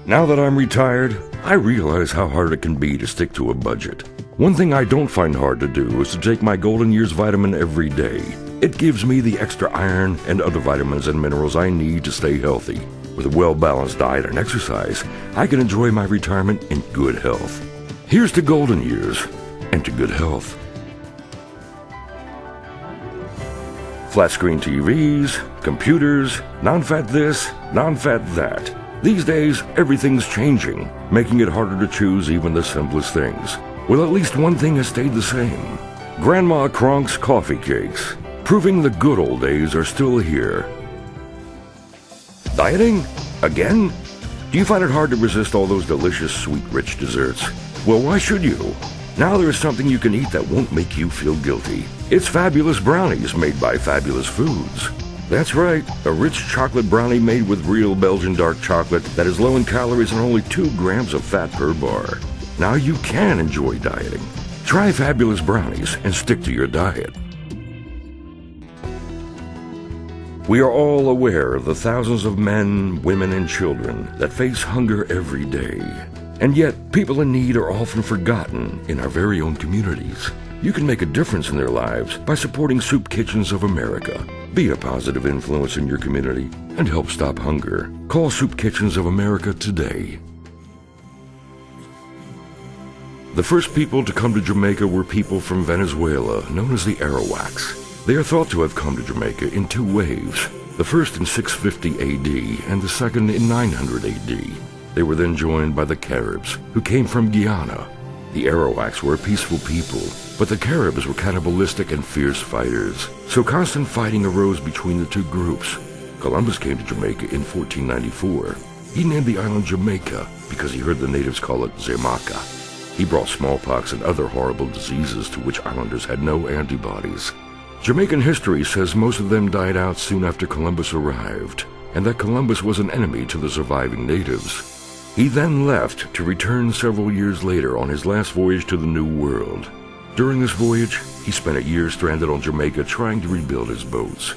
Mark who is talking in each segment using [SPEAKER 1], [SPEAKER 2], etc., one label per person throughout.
[SPEAKER 1] Now that I'm retired, I realize how hard it can be to stick to a budget. One thing I don't find hard to do is to take my Golden Years vitamin every day. It gives me the extra iron and other vitamins and minerals I need to stay healthy. With a well-balanced diet and exercise, I can enjoy my retirement in good health. Here's to Golden Years and to good health. Flat screen TVs, computers, non-fat this, non-fat that. These days, everything's changing, making it harder to choose even the simplest things. Well, at least one thing has stayed the same. Grandma Kronk's coffee cakes, proving the good old days are still here. Dieting? Again? Do you find it hard to resist all those delicious, sweet, rich desserts? Well, why should you? Now there is something you can eat that won't make you feel guilty. It's Fabulous Brownies made by Fabulous Foods. That's right, a rich chocolate brownie made with real Belgian dark chocolate that is low in calories and only 2 grams of fat per bar. Now you can enjoy dieting. Try Fabulous Brownies and stick to your diet. We are all aware of the thousands of men, women, and children that face hunger every day. And yet, people in need are often forgotten in our very own communities. You can make a difference in their lives by supporting Soup Kitchens of America. Be a positive influence in your community and help stop hunger. Call Soup Kitchens of America today. The first people to come to Jamaica were people from Venezuela, known as the Arawaks. They are thought to have come to Jamaica in 2 waves, the first in 650 AD and the second in 900 AD. They were then joined by the Caribs, who came from Guyana. The Arawaks were a peaceful people, but the Caribs were cannibalistic and fierce fighters, so constant fighting arose between the 2 groups. Columbus came to Jamaica in 1494. He named the island Jamaica because he heard the natives call it Zemaka. He brought smallpox and other horrible diseases to which islanders had no antibodies. Jamaican history says most of them died out soon after Columbus arrived, and that Columbus was an enemy to the surviving natives. He then left to return several years later on his last voyage to the New World. During this voyage, he spent a year stranded on Jamaica trying to rebuild his boats.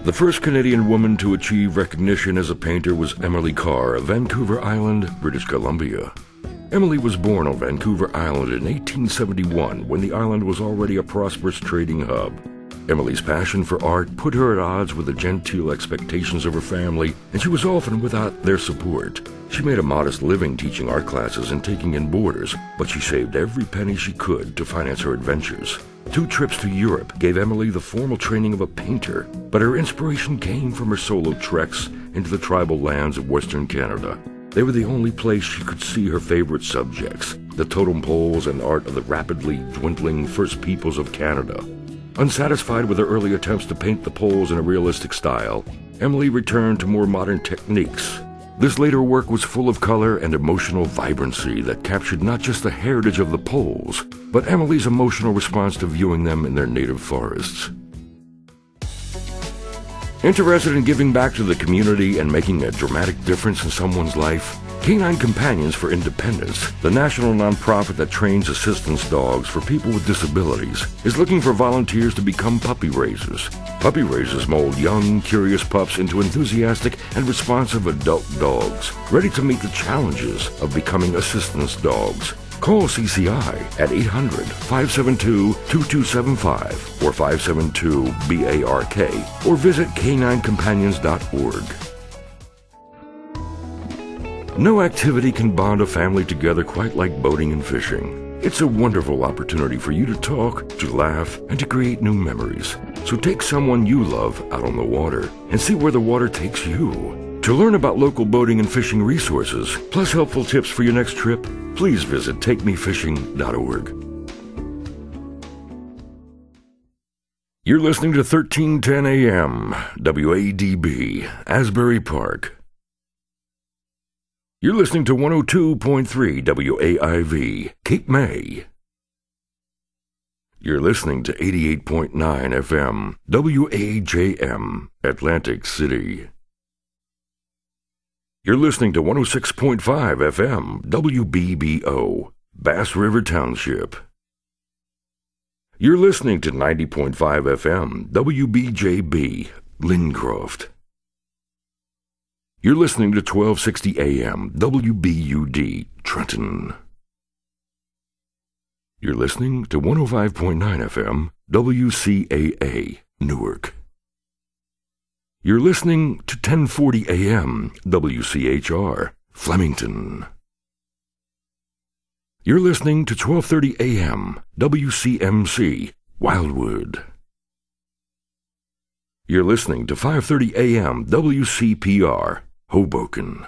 [SPEAKER 1] The first Canadian woman to achieve recognition as a painter was Emily Carr of Vancouver Island, British Columbia. Emily was born on Vancouver Island in 1871 when the island was already a prosperous trading hub. Emily's passion for art put her at odds with the genteel expectations of her family, and she was often without their support. She made a modest living teaching art classes and taking in boarders, but she saved every penny she could to finance her adventures. 2 trips to Europe gave Emily the formal training of a painter, but her inspiration came from her solo treks into the tribal lands of Western Canada. They were the only place she could see her favorite subjects, the totem poles and art of the rapidly dwindling First Peoples of Canada. Unsatisfied with her early attempts to paint the poles in a realistic style, Emily returned to more modern techniques. This later work was full of color and emotional vibrancy that captured not just the heritage of the poles, but Emily's emotional response to viewing them in their native forests. Interested in giving back to the community and making a dramatic difference in someone's life? Canine Companions for Independence, the national nonprofit that trains assistance dogs for people with disabilities, is looking for volunteers to become puppy raisers. Puppy raisers mold young, curious pups into enthusiastic and responsive adult dogs, ready to meet the challenges of becoming assistance dogs. Call CCI at 800-572-2275 or 572-BARK or visit caninecompanions.org. No activity can bond a family together quite like boating and fishing. It's a wonderful opportunity for you to talk, to laugh, and to create new memories. So take someone you love out on the water and see where the water takes you. To learn about local boating and fishing resources, plus helpful tips for your next trip, please visit takemefishing.org. You're listening to 1310 AM, WADB, Asbury Park. You're listening to 102.3 WAIV, Cape May. You're listening to 88.9 FM, WAJM, Atlantic City. You're listening to 106.5 FM, WBBO, Bass River Township. You're listening to 90.5 FM, WBJB, Lincroft. You're listening to 1260 AM, WBUD, Trenton. You're listening to 105.9 FM, WCAA, Newark. You're listening to 1040 AM, WCHR, Flemington. You're listening to 1230 AM, WCMC, Wildwood. You're listening to 530 AM, WCPR, Hoboken.